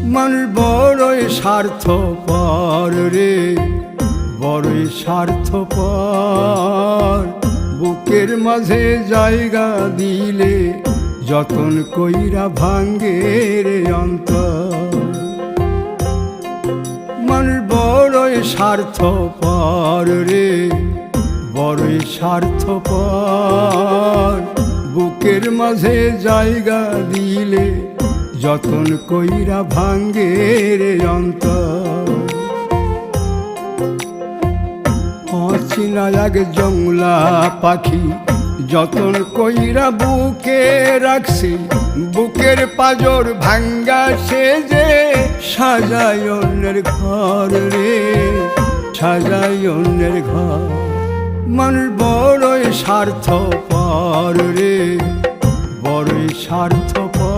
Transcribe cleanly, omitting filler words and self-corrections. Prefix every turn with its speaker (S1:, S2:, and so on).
S1: মানুষ বড়ই স্বার্থপর রে, বড়ই স্বার্থপর। বুকের মাঝে জায়গা দিলে যতন কইরা ভাঙ্গে রে অন্তর। মানুষ বড়ই স্বার্থপর রে, বড়ই স্বার্থপর। বুকের মাঝে জায়গা দিলে যতন কইরা ভাঙ্গে রে অন্তর। অচিনা এক জংলা পাখি যতন কইরা বুকে রাখছি, বুকের পাজর ভাঙ্গা সে যে সাজায় অন্যের ঘর রে, সাজায় অন্যের ঘর। মানুষ বড়ই স্বার্থপর রে, বড়ই স্বার্থপর।